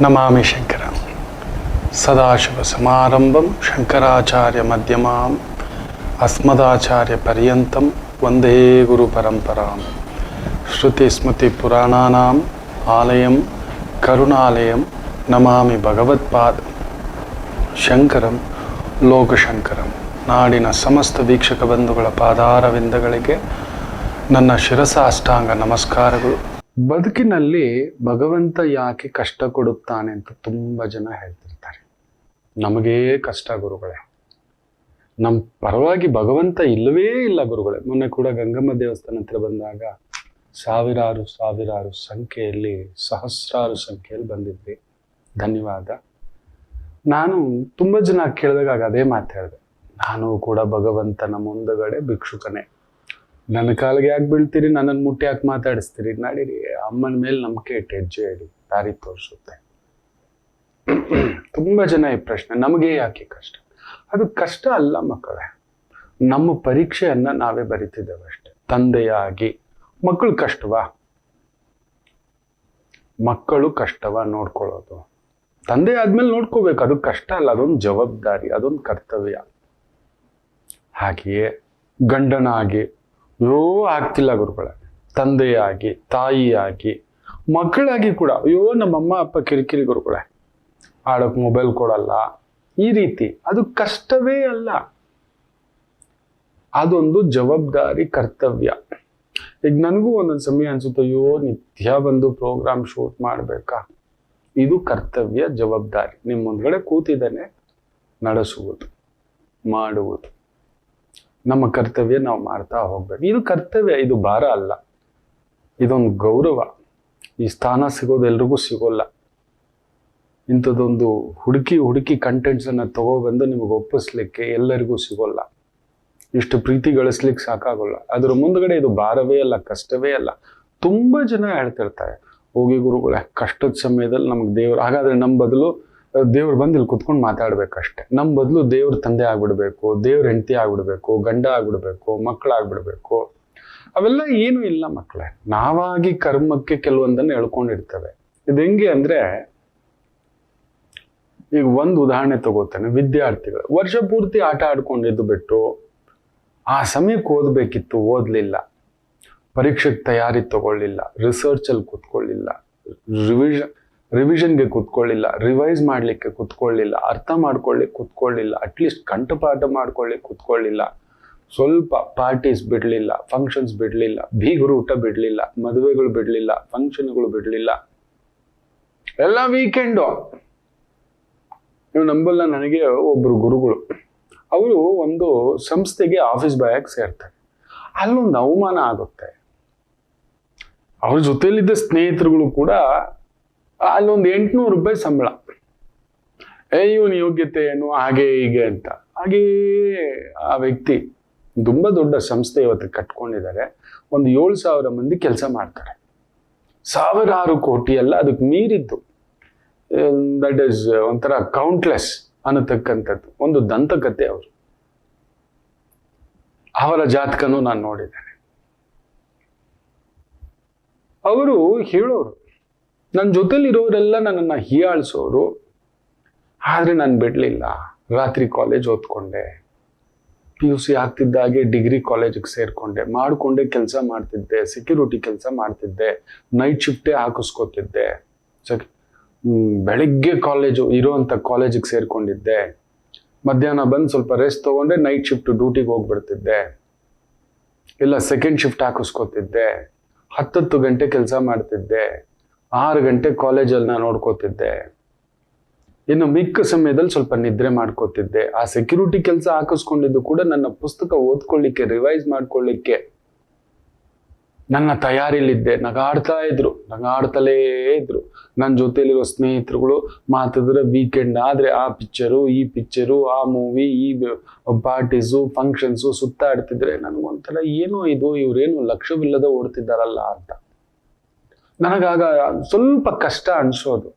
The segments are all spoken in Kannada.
ನಮಾಮಿ ಶಂಕರ ಸದಾಶಿವ ಸಮಾರಂಭಂ ಶಂಕರಾಚಾರ್ಯ ಮಧ್ಯಮಾಂ ಅಸ್ಮದಾಚಾರ್ಯ ಪರ್ಯಂತಂ ವಂದೇ ಗುರು ಪರಂಪರಾಂ ಶ್ರುತಿ ಸ್ಮೃತಿ ಪುರಾಣಾನಾಂ ಆಲಯಂ ಕರುಣಾಲಯಂ ನಮಾಮಿ ಭಗವತ್ಪಾದ ಶಂಕರಂ ಲೋಕಶಂಕರಂ. ನಾಡಿನ ಸಮಸ್ತ ವೀಕ್ಷಕ ಬಂಧುಗಳ ಪಾದಾರವಿಂದಗಳಿಗೆ ನನ್ನ ಶಿರಸಾಷ್ಟಾಂಗ ನಮಸ್ಕಾರಗಳು. ಬದುಕಿನಲ್ಲಿ ಭಗವಂತ ಯಾಕೆ ಕಷ್ಟ ಕೊಡುತ್ತಾನೆ ಅಂತ ತುಂಬ ಜನ ಹೇಳ್ತಿರ್ತಾರೆ. ನಮಗೇ ಕಷ್ಟ ಗುರುಗಳೇ, ನಮ್ಮ ಪರವಾಗಿ ಭಗವಂತ ಇಲ್ಲವೇ ಇಲ್ಲ ಗುರುಗಳೇ. ಮೊನ್ನೆ ಕೂಡ ಗಂಗಮ್ಮ ದೇವಸ್ಥಾನ ಹತ್ರ ಬಂದಾಗ ಸಾವಿರಾರು ಸಂಖ್ಯೆಯಲ್ಲಿ, ಸಹಸ್ರಾರು ಸಂಖ್ಯೆಯಲ್ಲಿ ಬಂದಿದ್ವಿ. ಧನ್ಯವಾದ. ನಾನು ತುಂಬ ಜನ ಕೇಳಿದಾಗ ಅದೇ ಮಾತು ಹೇಳಿದೆ, ನಾನು ಕೂಡ ಭಗವಂತನ ಮುಂದಗಡೆ ಭಿಕ್ಷುಕನೇ. ನನ್ನ ಕಾಲಿಗೆ ಯಾಕೆ ಬೀಳ್ತೀರಿ, ನನ್ನನ್ನು ಮುಟ್ಟಿ ಯಾಕೆ ಮಾತಾಡಿಸ್ತೀರಿ, ನಡೀರಿ ಅಮ್ಮನ ಮೇಲೆ ನಂಬಿಕೆ ಇಟ್ಟು ಹೆಜ್ಜೆ ಇಡಿ, ದಾರಿ ತೋರಿಸುತ್ತೆ. ತುಂಬ ಜನ ಈ ಪ್ರಶ್ನೆ, ನಮಗೆ ಯಾಕೆ ಕಷ್ಟ? ಅದು ಕಷ್ಟ ಅಲ್ಲ ಮಕ್ಕಳೇ, ನಮ್ಮ ಪರೀಕ್ಷೆಯನ್ನ ನಾವೇ ಬರಿತಿದ್ದೇವೆ ಅಷ್ಟೆ. ತಂದೆಯಾಗಿ ಮಕ್ಕಳು ಕಷ್ಟವಾ? ಮಕ್ಕಳು ಕಷ್ಟವಾ ನೋಡ್ಕೊಳ್ಳೋದು? ತಂದೆ ಆದ್ಮೇಲೆ ನೋಡ್ಕೋಬೇಕು, ಅದು ಕಷ್ಟ ಅಲ್ಲ, ಅದೊಂದು ಜವಾಬ್ದಾರಿ, ಅದೊಂದು ಕರ್ತವ್ಯ. ಹಾಗೆಯೇ ಗಂಡನಾಗಿ ಅಯ್ಯೋ ಆಗ್ತಿಲ್ಲ ಗುರುಗಳೇ, ತಂದೆಯಾಗಿ, ತಾಯಿಯಾಗಿ, ಮಕ್ಕಳಾಗಿ ಕೂಡ ಅಯ್ಯೋ ನಮ್ಮಮ್ಮ ಅಪ್ಪ ಕಿರಿಕಿರಿ ಗುರುಗಳೇ, ಆಡೋಕೆ ಮೊಬೈಲ್ ಕೊಡಲ್ಲ, ಈ ರೀತಿ ಅದು ಕಷ್ಟವೇ ಅಲ್ಲ, ಅದೊಂದು ಜವಾಬ್ದಾರಿ, ಕರ್ತವ್ಯ. ಈಗ ನನಗೂ ಒಂದೊಂದು ಸಮಯ ಅನ್ಸುತ್ತೆ, ಅಯ್ಯೋ ನಿತ್ಯ ಬಂದು ಪ್ರೋಗ್ರಾಮ್ ಶೂಟ್ ಮಾಡ್ಬೇಕಾ? ಇದು ಕರ್ತವ್ಯ, ಜವಾಬ್ದಾರಿ. ನಿಮ್ಮ ಮುಂದ್ಗಡೆ ಕೂತಿದ್ದಾನೆ, ನಡೆಸುವುದು, ಮಾಡುವುದು, ನಮ್ಮ ಕರ್ತವ್ಯ ನಾವು ಮಾಡ್ತಾ ಹೋಗ್ಬೇಕು. ಇದು ಕರ್ತವ್ಯ, ಇದು ಭಾರ ಅಲ್ಲ, ಇದೊಂದು ಗೌರವ. ಈ ಸ್ಥಾನ ಸಿಗೋದು ಎಲ್ರಿಗೂ ಸಿಗೋಲ್ಲ. ಇಂಥದ್ದೊಂದು ಹುಡುಕಿ ಕಂಟೆಂಟ್ಸ್ ಅನ್ನ ತಗೊಬಂದು ನಿಮಗೆ ಒಪ್ಪಿಸ್ಲಿಕ್ಕೆ ಎಲ್ಲರಿಗೂ ಸಿಗೋಲ್ಲ. ಇಷ್ಟು ಪ್ರೀತಿ ಗಳಿಸ್ಲಿಕ್ಕೆ ಸಾಕಾಗೋಲ್ಲ. ಅದ್ರ ಮುಂದ್ಗಡೆ ಇದು ಭಾರವೇ ಅಲ್ಲ, ಕಷ್ಟವೇ ಅಲ್ಲ. ತುಂಬಾ ಜನ ಹೇಳ್ತಿರ್ತಾರೆ, ಹೋಗಿ ಗುರುಗಳೇ ಕಷ್ಟದ ಸಮಯದಲ್ಲಿ ನಮ್ಗೆ ದೇವ್ರು, ಹಾಗಾದ್ರೆ ನಮ್ಮ ಬದಲು ದೇವ್ರು ಬಂದು ಇಲ್ಲಿ ಕುತ್ಕೊಂಡು ಮಾತಾಡ್ಬೇಕಷ್ಟೆ. ನಮ್ಮ ಬದಲು ದೇವ್ರ ತಂದೆ ಆಗ್ಬಿಡ್ಬೇಕು, ದೇವ್ರ ಹೆಂಡತಿ ಆಗ್ಬಿಡ್ಬೇಕು, ಗಂಡ ಆಗ್ಬಿಡ್ಬೇಕು, ಮಕ್ಕಳಾಗ್ಬಿಡ್ಬೇಕು, ಅವೆಲ್ಲ ಏನು ಇಲ್ಲ ಮಕ್ಕಳೇ. ನಾವಾಗಿ ಕರ್ಮಕ್ಕೆ ಕೆಲವೊಂದನ್ನು ಎಳ್ಕೊಂಡಿರ್ತೇವೆ. ಇದು ಹೆಂಗೆ ಅಂದ್ರೆ, ಈಗ ಒಂದು ಉದಾಹರಣೆ ತಗೋತಾನೆ. ವಿದ್ಯಾರ್ಥಿಗಳು ವರ್ಷ ಪೂರ್ತಿ ಆಟ ಆಡ್ಕೊಂಡಿದ್ದು ಬಿಟ್ಟು ಆ ಸಮಯಕ್ಕೆ ಓದ್ಬೇಕಿತ್ತು, ಓದ್ಲಿಲ್ಲ, ಪರೀಕ್ಷೆಗೆ ತಯಾರಿ ತಗೊಳ್ಳಿಲ್ಲ, ರಿಸರ್ಚ್ ಅಲ್ಲಿ ಕೂತ್ಕೊಳ್ಳಿಲ್ಲ, ರಿವಿಷನ್ಗೆ ಕೂತ್ಕೊಳ್ಳಿಲ್ಲ, ರಿವೈಸ್ ಮಾಡ್ಲಿಕ್ಕೆ ಕೂತ್ಕೊಳ್ಳಿಲ್ಲ, ಅರ್ಥ ಮಾಡ್ಕೊಳ್ಳಿಕ್ಕೆ ಕೂತ್ಕೊಳ್ಳಿಲ್ಲ, ಅಟ್ಲೀಸ್ಟ್ ಕಂಠಪಾಠ ಮಾಡ್ಕೊಳ್ಳಿಕ್ಕೆ ಕೂತ್ಕೊಳ್ಳಿಲ್ಲ, ಸ್ವಲ್ಪ ಪಾರ್ಟೀಸ್ ಬಿಡ್ಲಿಲ್ಲ, ಫಂಕ್ಷನ್ಸ್ ಬಿಡ್ಲಿಲ್ಲ, ಬೀಗರು ಊಟ ಬಿಡ್ಲಿಲ್ಲ, ಮದುವೆಗಳು ಬಿಡ್ಲಿಲ್ಲ, ಫಂಕ್ಷನ್ಗಳು ಬಿಡ್ಲಿಲ್ಲ, ಎಲ್ಲ ವೀಕೆಂಡು. ನೀವು ನಂಬಲ್ಲ, ನನಗೆ ಒಬ್ರು ಗುರುಗಳು, ಅವರು ಒಂದು ಸಂಸ್ಥೆಗೆ ಆಫೀಸ್ ಬಾಯ್ ಆಗಿ ಸೇರ್ತಾರೆ. ಅಲ್ಲೊಂದು ಅವಮಾನ ಆಗುತ್ತೆ. ಅವ್ರ ಜೊತೆಲಿದ್ದ ಸ್ನೇಹಿತರುಗಳು ಕೂಡ ಅಲ್ಲೊಂದು 800 ರೂಪಾಯಿ ಸಂಬಳ, ಇವನ ಯೋಗ್ಯತೆ ಏನು, ಹಾಗೆ ಹೀಗೆ ಅಂತ. ಹಾಗೇ ಆ ವ್ಯಕ್ತಿ ತುಂಬಾ ದೊಡ್ಡ ಸಂಸ್ಥೆ ಇವತ್ತು ಕಟ್ಕೊಂಡಿದ್ದಾರೆ. ಒಂದು 7,000 ಮಂದಿ ಕೆಲಸ ಮಾಡ್ತಾರೆ. ಸಾವಿರಾರು ಕೋಟಿ ಅಲ್ಲ, ಅದಕ್ಕೆ ಮೀರಿದ್ದು. ದಟ್ ಈಸ್ ಒಂಥರ ಕೌಂಟ್ಲೆಸ್ ಅನ್ನತಕ್ಕಂಥದ್ದು ಒಂದು ದಂತಕತೆ. ಅವರ ಜಾತಕನೂ ನಾನು ನೋಡಿದ್ದೇನೆ. ಅವರು ಹೇಳೋರು, ನನ್ನ ಜೊತೆಲಿರೋರೆಲ್ಲ ನನ್ನನ್ನು ಹೀಯಾಳಿಸೋರು, ಆದರೆ ನಾನು ಬಿಡಲಿಲ್ಲ. ರಾತ್ರಿ ಕಾಲೇಜ್ ಓದ್ಕೊಂಡೆ, PUC ಆಗ್ತಿದ್ದಾಗೆ ಡಿಗ್ರಿ ಕಾಲೇಜಿಗೆ ಸೇರ್ಕೊಂಡೆ, ಮಾಡಿಕೊಂಡೆ ಕೆಲಸ ಮಾಡ್ತಿದ್ದೆ, ಸೆಕ್ಯೂರಿಟಿ ಕೆಲಸ ಮಾಡ್ತಿದ್ದೆ, ನೈಟ್ ಶಿಫ್ಟೇ ಹಾಕಿಸ್ಕೊತಿದ್ದೆ, ಬೆಳಿಗ್ಗೆ ಕಾಲೇಜು ಇರೋವಂಥ ಕಾಲೇಜಿಗೆ ಸೇರ್ಕೊಂಡಿದ್ದೆ, ಮಧ್ಯಾಹ್ನ ಬಂದು ಸ್ವಲ್ಪ ರೆಸ್ಟ್ ತೊಗೊಂಡೆ, ನೈಟ್ ಶಿಫ್ಟ್ ಡ್ಯೂಟಿಗೆ ಹೋಗ್ಬಿಡ್ತಿದ್ದೆ, ಇಲ್ಲ ಸೆಕೆಂಡ್ ಶಿಫ್ಟ್ ಹಾಕಿಸ್ಕೊತಿದ್ದೆ, 10 ಗಂಟೆ ಕೆಲಸ ಮಾಡ್ತಿದ್ದೆ, 6 ಗಂಟೆ ಕಾಲೇಜಲ್ಲಿ ನಾನು ನೋಡ್ಕೋತಿದ್ದೆ, ಇನ್ನು ಮಿಕ್ಕ ಸಮಯದಲ್ಲಿ ಸ್ವಲ್ಪ ನಿದ್ರೆ ಮಾಡ್ಕೋತಿದ್ದೆ. ಆ ಸೆಕ್ಯೂರಿಟಿ ಕೆಲಸ ಹಾಕಿಸ್ಕೊಂಡಿದ್ದು ಕೂಡ ನನ್ನ ಪುಸ್ತಕ ಓದ್ಕೊಳ್ಳಿಕ್ಕೆ, ರಿವೈಸ್ ಮಾಡ್ಕೊಳ್ಳಿಕ್ಕೆ ನನ್ನ ತಯಾರಿಲಿದ್ದೆ. ನಗಾಡ್ತಲೇ ಇದ್ರು. ನನ್ನ ಜೊತೆಲಿರೋ ಸ್ನೇಹಿತರುಗಳು ಮಾತಿದ್ರೆ ವೀಕೆಂಡ್ ಆದ್ರೆ ಆ ಪಿಕ್ಚರು, ಈ ಪಿಕ್ಚರು, ಆ ಮೂವಿ, ಈ ಪಾರ್ಟೀಸು, ಫಂಕ್ಷನ್ಸು ಸುತ್ತಾಡ್ತಿದ್ರೆ ನನಗೊಂಥರ ಏನೋ ಇದು, ಇವ್ರೇನು ಲಕ್ಷ್ಯವಿಲ್ಲದೆ ಓಡ್ತಿದ್ದಾರಲ್ಲ ಅಂತ ನನಗಾಗ ಸ್ವಲ್ಪ ಕಷ್ಟ ಅನ್ಸೋದು.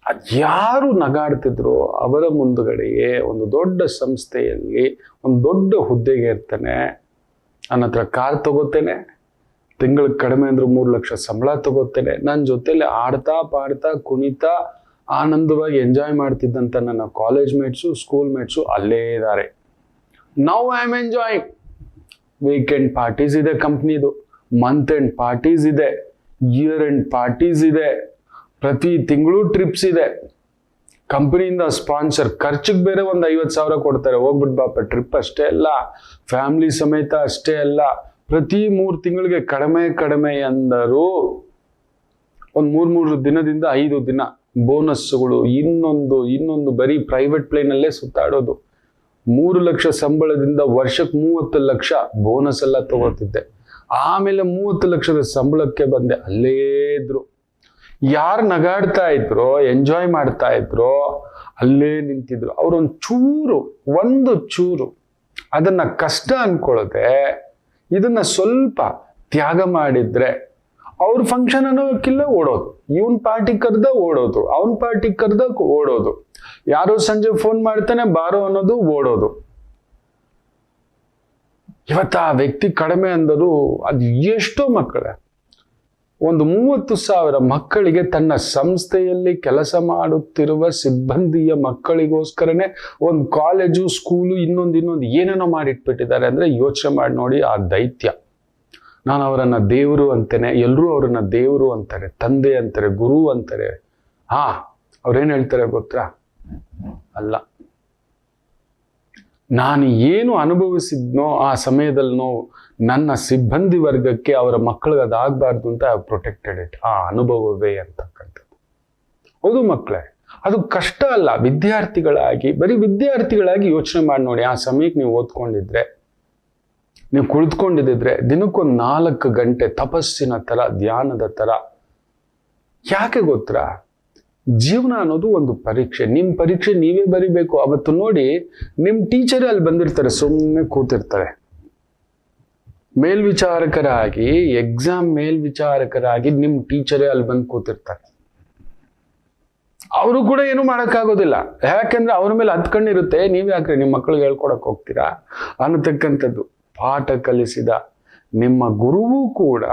ಅದ್ಯಾರು ನಗಾಡ್ತಿದ್ರು ಅವರ ಮುಂದುಗಡೆಯೇ ಒಂದು ದೊಡ್ಡ ಸಂಸ್ಥೆಯಲ್ಲಿ ಒಂದು ದೊಡ್ಡ ಹುದ್ದೆಗೆ ಇರ್ತಾನೆ, ನನ್ನ ಹತ್ರ ಕಾರ್ ತಗೋತೇನೆ, ತಿಂಗಳಿಗೆ ಕಡಿಮೆ ಅಂದ್ರೆ 3 ಲಕ್ಷ ಸಂಬಳ ತಗೋತೇನೆ. ನನ್ನ ಜೊತೆಲಿ ಆಡ್ತಾ ಪಾಡ್ತಾ ಕುಣಿತಾ ಆನಂದವಾಗಿ ಎಂಜಾಯ್ ಮಾಡ್ತಿದ್ದಂತ ನನ್ನ ಕಾಲೇಜ್ ಮೇಟ್ಸು, ಸ್ಕೂಲ್ ಮೇಟ್ಸು ಅಲ್ಲೇ ಇದ್ದಾರೆ. Now I am enjoying. Weekend parties ಇದೆ ಕಂಪ್ನಿದು, ಮಂತ್ ಎಂಡ್ ಪಾರ್ಟೀಸ್ ಇದೆ, ಇಯರ್ ಎಂಡ್ ಪಾರ್ಟೀಸ್ ಇದೆ, ಪ್ರತಿ ತಿಂಗಳು ಟ್ರಿಪ್ಸ್ ಇದೆ. ಕಂಪನಿಯಿಂದ ಸ್ಪಾನ್ಸರ್, ಖರ್ಚಿಗೆ ಬೇರೆ ಒಂದು 50,000 ಕೊಡ್ತಾರೆ. ಹೋಗ್ಬಿಟ್ಟು ಬಾಪ ಟ್ರಿಪ್ ಅಷ್ಟೇ ಅಲ್ಲ, ಫ್ಯಾಮಿಲಿ ಸಮೇತ ಅಷ್ಟೇ ಅಲ್ಲ, ಪ್ರತಿ 3 ತಿಂಗಳಿಗೆ ಕಡಿಮೆ ಅಂದರು ಒಂದು 3 ದಿನದಿಂದ 5 ದಿನ ಬೋನಸ್ಗಳು, ಇನ್ನೊಂದು ಬರೀ ಪ್ರೈವೇಟ್ ಪ್ಲೇನಲ್ಲೇ ಸುತ್ತಾಡೋದು. 3 ಲಕ್ಷ ಸಂಬಳದಿಂದ ವರ್ಷಕ್ಕೆ 30 ಲಕ್ಷ ಬೋನಸ್ ಎಲ್ಲ ತಗೋತಿದ್ದೆ. ಆಮೇಲೆ 30 ಲಕ್ಷದ ಸಂಬಳಕ್ಕೆ ಬಂದೆ. ಅಲ್ಲೇ ಇದ್ರು ಯಾರು ನಗಾಡ್ತಾ ಇದ್ರು, ಎಂಜಾಯ್ ಮಾಡ್ತಾ ಇದ್ರು, ಅಲ್ಲೇ ನಿಂತಿದ್ರು. ಒಂದು ಚೂರು ಅದನ್ನ ಕಷ್ಟ ಅನ್ಕೊಳ್ಳದೆ ಇದನ್ನ ಸ್ವಲ್ಪ ತ್ಯಾಗ ಮಾಡಿದ್ರೆ ಅವ್ರ ಫಂಕ್ಷನ್ ಅನ್ನೋಕ್ಕಿಲ್ಲ ಓಡೋದು, ಇವನ್ ಪಾರ್ಟಿ ಕರ್ದ ಓಡೋದು, ಅವನ್ ಪಾರ್ಟಿ ಕರ್ದ ಓಡೋದು, ಯಾರೋ ಸಂಜೆ ಫೋನ್ ಮಾಡ್ತಾನೆ ಬಾರೋ ಅನ್ನೋದು ಓಡೋದು. ಇವತ್ತು ಆ ವ್ಯಕ್ತಿ ಕಡಿಮೆ ಅಂದರು ಅದು ಎಷ್ಟೋ ಮಕ್ಕಳೇ, ಒಂದು 30,000 ಮಕ್ಕಳಿಗೆ ತನ್ನ ಸಂಸ್ಥೆಯಲ್ಲಿ ಕೆಲಸ ಮಾಡುತ್ತಿರುವ ಸಿಬ್ಬಂದಿಯ ಮಕ್ಕಳಿಗೋಸ್ಕರನೇ ಒಂದು ಕಾಲೇಜು, ಸ್ಕೂಲು, ಇನ್ನೊಂದು ಏನೇನೋ ಮಾಡಿಟ್ಬಿಟ್ಟಿದ್ದಾರೆ. ಅಂದ್ರೆ ಯೋಚನೆ ಮಾಡಿ ನೋಡಿ ಆ ದೈತ್ಯ. ನಾನು ಅವರನ್ನ ದೇವರು ಅಂತೇನೆ, ಎಲ್ಲರೂ ಅವರನ್ನ ದೇವರು ಅಂತಾರೆ, ತಂದೆ ಅಂತಾರೆ, ಗುರು ಅಂತಾರೆ. ಅವ್ರೇನ್ ಹೇಳ್ತಾರೆ ಗೊತ್ತಾ? ಅಲ್ಲ, ನಾನು ಏನು ಅನುಭವಿಸಿದ್ನೋ ಆ ಸಮಯದಲ್ಲೋ ನನ್ನ ಸಿಬ್ಬಂದಿ ವರ್ಗಕ್ಕೆ, ಅವರ ಮಕ್ಕಳಿಗೆ ಅದಾಗಬಾರ್ದು ಅಂತ ಪ್ರೊಟೆಕ್ಟೆಡ್ ಇಟ್. ಆ ಅನುಭವವೇ ಅಂತಕ್ಕಂಥದ್ದು. ಹೌದು ಮಕ್ಕಳೇ, ಅದು ಕಷ್ಟ ಅಲ್ಲ. ಬರೀ ವಿದ್ಯಾರ್ಥಿಗಳಾಗಿ ಯೋಚನೆ ಮಾಡಿ ನೋಡಿ. ಆ ಸಮಯಕ್ಕೆ ನೀವು ಓದ್ಕೊಂಡಿದ್ರೆ, ನೀವು ಕುಳಿತುಕೊಂಡಿದ್ರೆ, ದಿನಕ್ಕೊಂದು 4 ಗಂಟೆ ತಪಸ್ಸಿನ ತರ, ಧ್ಯಾನದ ತರ. ಯಾಕೆ ಗೊತ್ತಾ? ಜೀವನ ಅನ್ನೋದು ಒಂದು ಪರೀಕ್ಷೆ. ನಿಮ್ಮ ಪರೀಕ್ಷೆ ನೀವೇ ಬರಿಬೇಕು. ಅವತ್ತು ನೋಡಿ, ನಿಮ್ಮ ಟೀಚರೇ ಅಲ್ಲಿ ಬಂದಿರ್ತಾರೆ, ಸುಮ್ಮನೆ ಕೂತಿರ್ತಾರೆ. ಮೇಲ್ವಿಚಾರಕರಾಗಿ, ಎಕ್ಸಾಮ್ ಮೇಲ್ವಿಚಾರಕರಾಗಿ ನಿಮ್ಮ ಟೀಚರೇ ಅಲ್ಲಿ ಬಂದು ಕೂತಿರ್ತಾರೆ. ಅವರು ಕೂಡ ಏನು ಮಾಡೋಕ್ಕಾಗೋದಿಲ್ಲ. ಯಾಕೆಂದ್ರೆ ಅವ್ರ ಮೇಲೆ ಹತ್ಕೊಂಡಿರುತ್ತೆ. ನೀವ್ ಯಾಕ್ರೆ ನಿಮ್ಮ ಮಕ್ಕಳಿಗೆ ಹೇಳ್ಕೊಡಕ್ ಹೋಗ್ತೀರಾ ಅನ್ನತಕ್ಕಂಥದ್ದು. ಪಾಠ ಕಲಿಸಿದ ನಿಮ್ಮ ಗುರುವು ಕೂಡ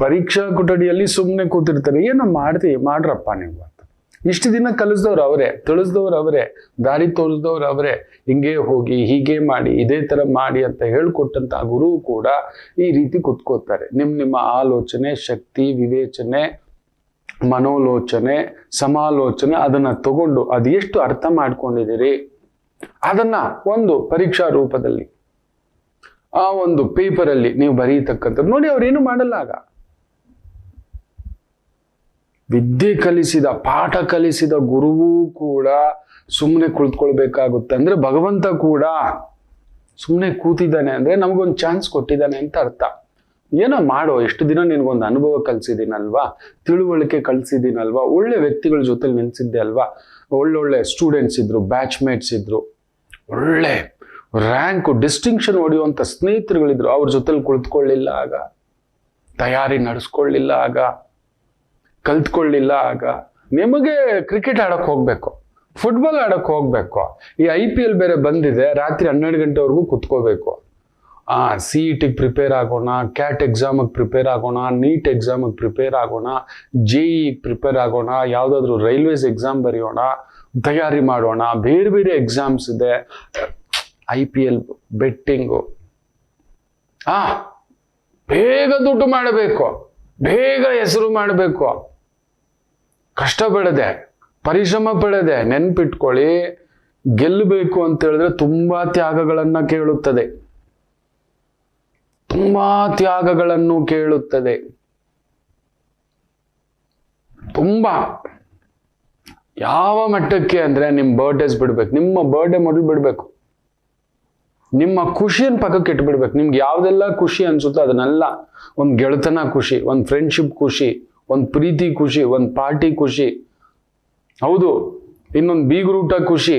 ಪರೀಕ್ಷಾ ಕೊಠಡಿಯಲ್ಲಿ ಸುಮ್ಮನೆ ಕೂತಿರ್ತಾರೆ. ಏನೋ ಮಾಡ್ರಪ್ಪ ನೀವು. ಇಷ್ಟು ದಿನ ಕಲಿಸಿದವ್ರು ಅವರೇ, ತಿಳಿಸಿದವ್ರು ಅವರೇ, ದಾರಿ ತೋರಿಸಿದವ್ರು ಅವರೇ. ಹಿಂಗೆ ಹೋಗಿ, ಹೀಗೆ ಮಾಡಿ, ಇದೇ ತರ ಮಾಡಿ ಅಂತ ಹೇಳ್ಕೊಟ್ಟಂತ ಗುರು ಕೂಡ ಈ ರೀತಿ ಕುತ್ಕೋತಾರೆ. ನಿಮ್ಮ ಆಲೋಚನೆ, ಶಕ್ತಿ, ವಿವೇಚನೆ, ಮನೋಲೋಚನೆ, ಸಮಾಲೋಚನೆ ಅದನ್ನ ತಗೊಂಡು ಅದು ಎಷ್ಟು ಅರ್ಥ ಮಾಡ್ಕೊಂಡಿದ್ದೀರಿ ಅದನ್ನ ಒಂದು ಪರೀಕ್ಷಾ ರೂಪದಲ್ಲಿ ಆ ಒಂದು ಪೇಪರಲ್ಲಿ ನೀವು ಬರೀತಕ್ಕಂಥದ್ದು ನೋಡಿ. ಅವ್ರೇನು ಮಾಡಲ್ಲ. ಆಗ ವಿದ್ಯೆ ಕಲಿಸಿದ, ಪಾಠ ಕಲಿಸಿದ ಗುರುವೂ ಕೂಡ ಸುಮ್ಮನೆ ಕುಳಿತುಕೊಳ್ಬೇಕಾಗುತ್ತೆ. ಅಂದ್ರೆ ಭಗವಂತ ಕೂಡ ಸುಮ್ಮನೆ ಕೂತಿದ್ದಾನೆ ಅಂದ್ರೆ ನಮಗೊಂದು ಚಾನ್ಸ್ ಕೊಟ್ಟಿದ್ದಾನೆ ಅಂತ ಅರ್ಥ. ಏನೋ ಮಾಡೋ, ಎಷ್ಟು ದಿನ ನಿನ್ಗೊಂದು ಅನುಭವ ಕಲಿಸಿದ್ದೀನಲ್ವಾ, ತಿಳುವಳಿಕೆ ಕಲಿಸಿದ್ದೀನಲ್ವಾ, ಒಳ್ಳೆ ವ್ಯಕ್ತಿಗಳ ಜೊತೆ ನಿಲ್ಸಿದ್ದೆ ಅಲ್ವಾ, ಒಳ್ಳೊಳ್ಳೆ ಸ್ಟೂಡೆಂಟ್ಸ್ ಇದ್ರು, ಬ್ಯಾಚ್ ಮೇಟ್ಸ್ ಇದ್ರು, ಒಳ್ಳೆ ರ್ಯಾಂಕು, ಡಿಸ್ಟಿಂಕ್ಷನ್ ಹೊಡೆಯುವಂಥ ಸ್ನೇಹಿತರುಗಳಿದ್ರು. ಅವ್ರ ಜೊತೆಲಿ ಕುಳಿತುಕೊಳ್ಳಿಲ್ಲ ಆಗ, ತಯಾರಿ ನಡೆಸ್ಕೊಳ್ಳಿಲ್ಲ ಆಗ, ಕಲ್ತ್ಕೊಳ್ಳಿಲ್ಲ ಆಗ. ನಿಮಗೆ ಕ್ರಿಕೆಟ್ ಆಡಕ್ ಹೋಗ್ಬೇಕು, ಫುಟ್ಬಾಲ್ ಆಡಕ್ ಹೋಗ್ಬೇಕು, ಈ IPL ಬೇರೆ ಬಂದಿದೆ, ರಾತ್ರಿ 12 ಗಂಟೆವರೆಗೂ ಕುತ್ಕೋಬೇಕು. CET ಪ್ರಿಪೇರ್ ಆಗೋಣ, ಕ್ಯಾಟ್ ಎಕ್ಸಾಮಿಗೆ ಪ್ರಿಪೇರ್ ಆಗೋಣ, ನೀಟ್ ಎಕ್ಸಾಮಿಗೆ ಪ್ರಿಪೇರ್ ಆಗೋಣ, JEE ಪ್ರಿಪೇರ್ ಆಗೋಣ, ಯಾವುದಾದ್ರೂ ರೈಲ್ವೇಸ್ ಎಕ್ಸಾಮ್ ಬರೆಯೋಣ, ತಯಾರಿ ಮಾಡೋಣ, ಬೇರೆ ಬೇರೆ ಎಕ್ಸಾಮ್ಸ್ ಇದೆ, IPL ಬೆಟ್ಟಿಂಗು. ಬೇಗ ದುಡ್ಡು ಮಾಡಬೇಕು, ಬೇಗ ಹೆಸರು ಮಾಡಬೇಕು, ಕಷ್ಟಪಡದೆ, ಪರಿಶ್ರಮ ಪಡದೆ. ನೆನ್ಪಿಟ್ಕೊಳ್ಳಿ, ಗೆಲ್ಲಬೇಕು ಅಂತ ಹೇಳಿದ್ರೆ ತುಂಬಾ ತ್ಯಾಗಗಳನ್ನ ಕೇಳುತ್ತದೆ, ತುಂಬಾ ತ್ಯಾಗಗಳನ್ನು ಕೇಳುತ್ತದೆ. ತುಂಬಾ ಯಾವ ಮಟ್ಟಕ್ಕೆ ಅಂದ್ರೆ ನಿಮ್ಮ ಬರ್ಡೇಸ್ ಬಿಡ್ಬೇಕು, ನಿಮ್ಮ ಬರ್ಡೇ ಮೊದಲು ಬಿಡ್ಬೇಕು, ನಿಮ್ಮ ಖುಷಿಯನ್ನು ಪಕ್ಕಕ್ಕೆ ಇಟ್ಬಿಡ್ಬೇಕು. ನಿಮ್ಗೆ ಯಾವ್ದೆಲ್ಲ ಖುಷಿ ಅನ್ಸುತ್ತೋ ಅದನ್ನೆಲ್ಲ, ಒಂದು ಗೆಳೆತನ ಖುಷಿ, ಒಂದು ಫ್ರೆಂಡ್ಶಿಪ್ ಖುಷಿ, ಒಂದು ಪ್ರೀತಿ ಖುಷಿ, ಒಂದು ಪಾರ್ಟಿ ಖುಷಿ, ಹೌದು, ಇನ್ನೊಂದು ಬೀಗರೂಟ ಖುಷಿ,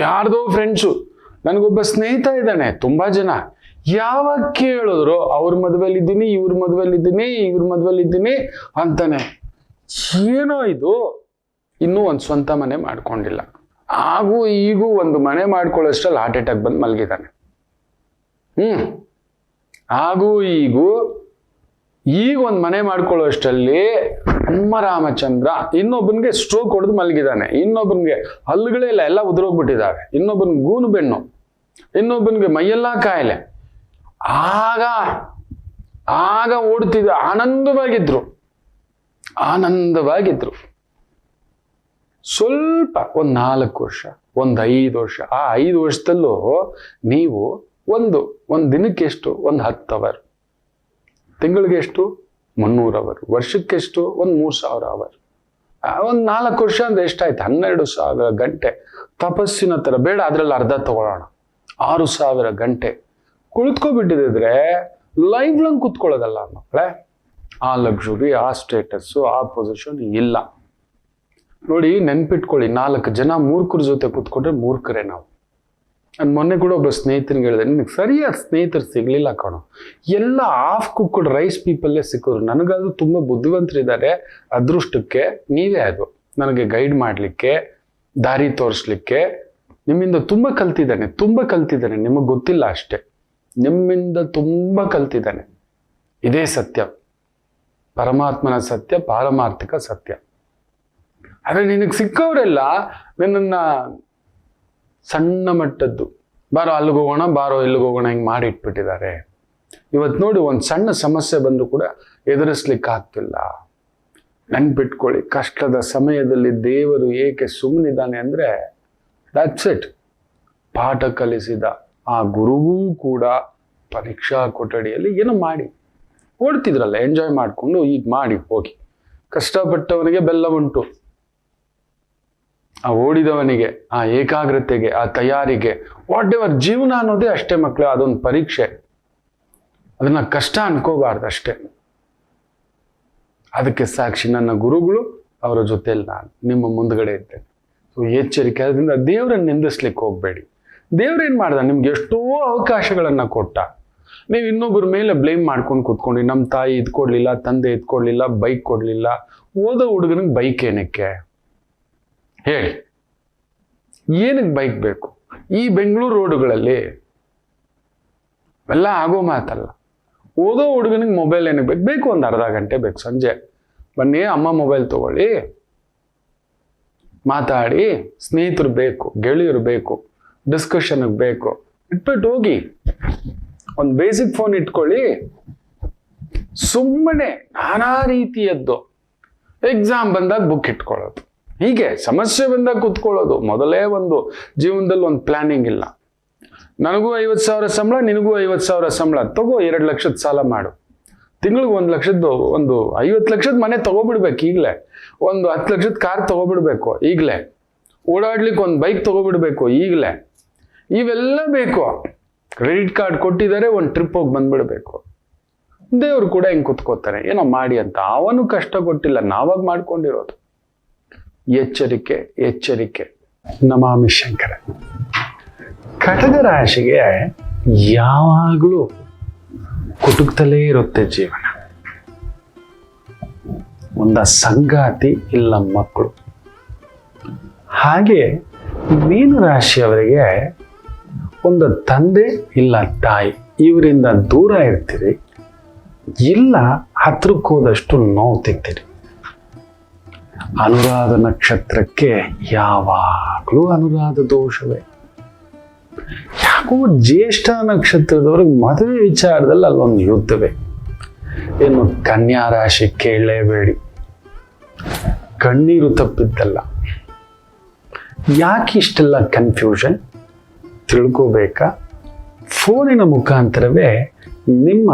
ಯಾರ್ದೋ ಫ್ರೆಂಡ್ಸು. ನನಗೊಬ್ಬ ಸ್ನೇಹಿತ ಇದ್ದಾನೆ, ತುಂಬಾ ಜನ ಯಾವಾಗ ಕೇಳಿದ್ರು ಅವ್ರ ಮದುವೆಲಿದ್ದೀನಿ, ಇವ್ರ ಮದುವೆಲಿದ್ದೀನಿ, ಇವ್ರ ಮದುವೆಲಿದ್ದೀನಿ ಅಂತಾನೆ. ಏನೋ ಇದು, ಇನ್ನೂ ಒಂದು ಸ್ವಂತ ಮನೆ ಮಾಡ್ಕೊಂಡಿಲ್ಲ, ಹಾಗೂ ಈಗೂ ಒಂದು ಮನೆ ಮಾಡ್ಕೊಳ್ಳೋಷ್ಟರಲ್ಲಿ ಹಾರ್ಟ್ ಅಟ್ಯಾಕ್ ಬಂದು ಮಲಗಿದ್ದಾನೆ. ಹಾಗೂ ಈಗ ಒಂದು ಮನೆ ಮಾಡ್ಕೊಳ್ಳೋ ಅಷ್ಟರಲ್ಲಿ ಅಮ್ಮ ರಾಮಚಂದ್ರ ಇನ್ನೊಬ್ಬನಿಗೆ ಸ್ಟ್ರೋಕ್ ಹೊಡೆದು ಮಲಗಿದ್ದಾನೆ, ಇನ್ನೊಬ್ಬನಿಗೆ ಹಲ್ಲುಗಳೇ ಇಲ್ಲ, ಎಲ್ಲ ಉದುರೋಗ್ಬಿಟ್ಟಿದ್ದಾವೆ, ಇನ್ನೊಬ್ಬನಿಗೆ ಗೂನು ಬೆನ್ನು, ಇನ್ನೊಬ್ಬನಿಗೆ ಮೈಯೆಲ್ಲ ಕಾಯಿಲೆ. ಆಗ ಓಡ್ತಿದ್ದ ಆನಂದವಾಗಿದ್ರು. ಸ್ವಲ್ಪ ಒಂದು 4 ವರ್ಷ, ಒಂದು 5 ವರ್ಷ, ಆ 5 ವರ್ಷದಲ್ಲೂ ನೀವು ಒಂದು ದಿನಕ್ಕೆ ಎಷ್ಟು, ಒಂದು 10 ಅವರ್, ತಿಂಗಳಿಗೆ ಎಷ್ಟು, 300 ಅವರ್, ವರ್ಷಕ್ಕೆಷ್ಟು, ಒಂದು 3000 ಅವರ್, ಒಂದು 4 ವರ್ಷ ಅಂದ್ರೆ ಎಷ್ಟಾಯ್ತು, 12,000 ಗಂಟೆ ತಪಸ್ಸಿನ ತರ. ಬೇಡ ಅದ್ರಲ್ಲಿ ಅರ್ಧ ತಗೊಳ್ಳೋಣ, 6,000 ಗಂಟೆ ಕುಳಿತುಕೊಬಿಟ್ಟಿದ್ರೆ ಲೈಫ್ ಲಾಂಗ್ ಕುತ್ಕೊಳ್ಳೋದಲ್ಲ ಮಕ್ಕಳೇ. ಆ ಲಕ್ಸುರಿ, ಆ ಸ್ಟೇಟಸ್ಸು, ಆ ಪೊಸಿಷನ್ ಇಲ್ಲ. ನೋಡಿ, ನೆನ್ಪಿಟ್ಕೊಳ್ಳಿ, 4 ಜನ ಮೂರ್ಖರ ಜೊತೆ ಕೂತ್ಕೊಂಡ್ರೆ ಮೂರ್ಖರೇ ನಾವು. ನಾನು ಮೊನ್ನೆ ಕೂಡ ಒಬ್ಬ ಸ್ನೇಹಿತನಿಗೆ ಹೇಳಿದೆ, ನಿನಗೆ ಸರಿಯಾದ ಸ್ನೇಹಿತರು ಸಿಗ್ಲಿಲ್ಲ ಕಣೋ, ಎಲ್ಲ ಆಫ್ ಕುಕ್ಡ್ ರೈಸ್ ಪೀಪಲ್ಲೇ ಸಿಕ್ಕಿದ್ರು. ನನಗದು ತುಂಬ ಬುದ್ಧಿವಂತರಿದ್ದಾರೆ, ಅದೃಷ್ಟಕ್ಕೆ ನೀವೇ ಅದು ನನಗೆ ಗೈಡ್ ಮಾಡಲಿಕ್ಕೆ, ದಾರಿ ತೋರಿಸ್ಲಿಕ್ಕೆ. ನಿಮ್ಮಿಂದ ತುಂಬ ಕಲ್ತಿದ್ದಾನೆ, ನಿಮಗೆ ಗೊತ್ತಿಲ್ಲ ಅಷ್ಟೇ. ನಿಮ್ಮಿಂದ ತುಂಬ ಕಲ್ತಿದ್ದಾನೆ. ಇದೇ ಸತ್ಯ, ಪರಮಾತ್ಮನ ಸತ್ಯ, ಪಾರಮಾರ್ಥಿಕ ಸತ್ಯ. ಆದರೆ ನಿನಗೆ ಸಿಕ್ಕವರೆಲ್ಲ ನಿನ್ನನ್ನು ಸಣ್ಣ ಮಟ್ಟದ್ದು, ಬಾರೋ ಅಲ್ಲಿಗೆ ಹೋಗೋಣ, ಬಾರೋ ಇಲ್ಲಿಗೆ ಹೋಗೋಣ, ಹಿಂಗೆ ಮಾಡಿ ಇಟ್ಬಿಟ್ಟಿದ್ದಾರೆ. ಇವತ್ತು ನೋಡಿ, ಒಂದು ಸಣ್ಣ ಸಮಸ್ಯೆ ಬಂದರೂ ಕೂಡ ಎದುರಿಸ್ಲಿಕ್ಕೆ ಆಗ್ತಿಲ್ಲ. ನೆನ್ಪಿಟ್ಕೊಳ್ಳಿ, ಕಷ್ಟದ ಸಮಯದಲ್ಲಿ ದೇವರು ಏಕೆ ಸುಮ್ಮನಿದ್ದಾನೆ ಅಂದರೆ, ದಟ್ಸ್ ಇಟ್. ಪಾಠ ಕಲಿಸಿದ ಆ ಗುರುವೂ ಕೂಡ ಪರೀಕ್ಷಾ ಕೊಠಡಿಯಲ್ಲಿ ಏನೋ ಮಾಡಿ ಓಡ್ತಿದ್ರಲ್ಲ, ಎಂಜಾಯ್ ಮಾಡಿಕೊಂಡು ಈಗ ಮಾಡಿ ಹೋಗಿ. ಕಷ್ಟಪಟ್ಟವನಿಗೆ ಬೆಲ್ಲ ಉಂಟು, ಆ ಓಡಿದವನಿಗೆ, ಆ ಏಕಾಗ್ರತೆಗೆ, ಆ ತಯಾರಿಗೆ, ವಾಟ್ ಎವರ್. ಜೀವನ ಅನ್ನೋದೇ ಅಷ್ಟೇ ಮಕ್ಕಳು, ಅದೊಂದು ಪರೀಕ್ಷೆ. ಅದನ್ನ ಕಷ್ಟ ಅನ್ಕೋಬಾರ್ದು ಅಷ್ಟೇ. ಅದಕ್ಕೆ ಸಾಕ್ಷಿ ನನ್ನ ಗುರುಗಳು, ಅವರ ಜೊತೆಯಲ್ಲಿ ನಾನು ನಿಮ್ಮ ಮುಂದ್ಗಡೆ ಇದ್ದೇನೆ. ಸೊ ಎಚ್ಚರಿಕೆ. ಅದರಿಂದ ದೇವರನ್ನು ನಿಂದಿಸ್ಲಿಕ್ಕೆ ಹೋಗ್ಬೇಡಿ. ದೇವ್ರೇನ್ ಮಾಡ್ದ, ನಿಮ್ಗೆ ಎಷ್ಟೋ ಅವಕಾಶಗಳನ್ನ ಕೊಟ್ಟ. ನೀವು ಇನ್ನೊಬ್ಬರ ಮೇಲೆ ಬ್ಲೇಮ್ ಮಾಡ್ಕೊಂಡು ಕೂತ್ಕೊಂಡು, ನಮ್ಮ ತಾಯಿ ಇದು ಕೊಡ್ಲಿಲ್ಲ, ತಂದೆ ಇದು ಕೊಡ್ಲಿಲ್ಲ, ಬೈಕ್ ಕೊಡ್ಲಿಲ್ಲ. ಓದೋ ಹುಡುಗನಿಗೆ ಬೈಕ್ ಏನಕ್ಕೆ ಹೇಳಿ? ಏನಕ್ಕೆ ಬೈಕ್ ಬೇಕು? ಈ ಬೆಂಗಳೂರು ರೋಡುಗಳಲ್ಲಿ ಎಲ್ಲ ಆಗೋ ಮಾತಲ್ಲ. ಓದೋ ಹುಡುಗನಿಗೆ ಮೊಬೈಲ್ ಏನಕ್ಕೆ ಬೇಕು? ಒಂದು ಅರ್ಧ ಗಂಟೆ ಬೇಕು. ಸಂಜೆ ಬನ್ನಿ, ಅಮ್ಮ ಮೊಬೈಲ್ ತಗೊಳ್ಳಿ, ಮಾತಾಡಿ. ಸ್ನೇಹಿತರು ಬೇಕು, ಗೆಳೆಯರು ಬೇಕು, ಡಿಸ್ಕಷನ್ಗೆ ಬೇಕು. ಇಟ್ಬಿಟ್ಟು ಹೋಗಿ, ಒಂದು ಬೇಸಿಕ್ ಫೋನ್ ಇಟ್ಕೊಳ್ಳಿ. ಸುಮ್ಮನೆ ನಾನಾ ರೀತಿಯದ್ದು, ಎಕ್ಸಾಮ್ ಬಂದಾಗ ಬುಕ್ ಇಟ್ಕೊಳ್ಳೋದು, ಹೀಗೆ ಸಮಸ್ಯೆ ಬಂದಾಗ ಕೂತ್ಕೊಳ್ಳೋದು. ಮೊದಲೇ ಒಂದು ಜೀವನದಲ್ಲಿ ಒಂದು ಪ್ಲಾನಿಂಗ್ ಇಲ್ಲ. ನನಗೂ 50,000 ಸಂಬಳ, ನಿನಗೂ 50,000 ಸಂಬಳ, ತಗೋ 2 ಲಕ್ಷದ ಸಾಲ ಮಾಡು. ತಿಂಗಳಿಗೆ 1 ಲಕ್ಷದ್ದು, ಒಂದು 50 ಲಕ್ಷದ ಮನೆ ತಗೋಬಿಡ್ಬೇಕು ಈಗಲೇ. ಒಂದು 10 ಲಕ್ಷದ ಕಾರ್ ತಗೋಬಿಡ್ಬೇಕು ಈಗಲೇ. ಓಡಾಡ್ಲಿಕ್ಕೆ ಒಂದು ಬೈಕ್ ತಗೋಬಿಡ್ಬೇಕು ಈಗಲೇ. ಇವೆಲ್ಲ ಬೇಕು. ಕ್ರೆಡಿಟ್ ಕಾರ್ಡ್ ಕೊಟ್ಟಿದ್ದಾರೆ, ಒಂದು ಟ್ರಿಪ್ ಹೋಗಿ ಬಂದ್ಬಿಡ್ಬೇಕು. ದೇವ್ರು ಕೂಡ ಹಿಂಗೆ ಕುತ್ಕೋತಾರೆ, ಏನೋ ಮಾಡಿ ಅಂತ. ಅವನು ಕಷ್ಟ ಕೊಟ್ಟಿಲ್ಲ, ನಾವಾಗ ಮಾಡ್ಕೊಂಡಿರೋದು. ಎಚ್ಚರಿಕೆ, ಎಚ್ಚರಿಕೆ. ನಮಾಮಿ ಶಂಕರ. ಕಟಕ ರಾಶಿಗೆ ಯಾವಾಗಲೂ ಕುಟುಕ್ತಲೇ ಇರುತ್ತೆ ಜೀವನ. ಒಂದ ಸಂಗಾತಿ ಇಲ್ಲ ಮಕ್ಕಳು. ಹಾಗೆ ಮೀನ ರಾಶಿಯವರಿಗೆ ಒಂದು ತಂದೆ ಇಲ್ಲ ತಾಯಿ, ಇವರಿಂದ ದೂರ ಇರ್ತೀರಿ, ಇಲ್ಲ ಹತ್ರಕ್ಕೆ ಹೋದಷ್ಟು ನೋವು ತಿಂತೀರಿ. ಅನುರಾಧ ನಕ್ಷತ್ರಕ್ಕೆ ಯಾವಾಗಲೂ ಅನುರಾಧ ದೋಷವೇ. ಯಾಕೋ ಜ್ಯೇಷ್ಠ ನಕ್ಷತ್ರದವ್ರಿಗೆ ಮದುವೆ ವಿಚಾರದಲ್ಲಿ ಅಲ್ಲೊಂದು ಯುದ್ಧವೇ. ಏನು ಕನ್ಯಾ ರಾಶಿ ಕೇಳಲೇಬೇಡಿ, ಕಣ್ಣೀರು ತಪ್ಪಿದ್ದಲ್ಲ. ಯಾಕೆ ಇಷ್ಟೆಲ್ಲ ಕನ್ಫ್ಯೂಷನ್ ತಿಳ್ಕೋಬೇಕಾ? ಫೋನಿನ ಮುಖಾಂತರವೇ ನಿಮ್ಮ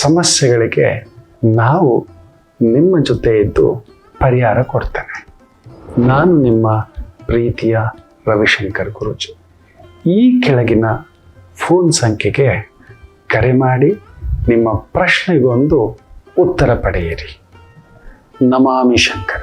ಸಮಸ್ಯೆಗಳಿಗೆ ನಾವು ನಿಮ್ಮ ಜೊತೆ ಇದ್ದು ಪರಿಹಾರ ಕೊಡ್ತೇನೆ. ನಾನು ನಿಮ್ಮ ಪ್ರೀತಿಯ ರವಿಶಂಕರ್ ಗುರೂಜಿ. ಈ ಕೆಳಗಿನ ಫೋನ್ ಸಂಖ್ಯೆಗೆ ಕರೆ ಮಾಡಿ ನಿಮ್ಮ ಪ್ರಶ್ನೆಗೊಂದು ಉತ್ತರ ಪಡೆಯಿರಿ. ನಮಾಮಿ ಶಂಕರ.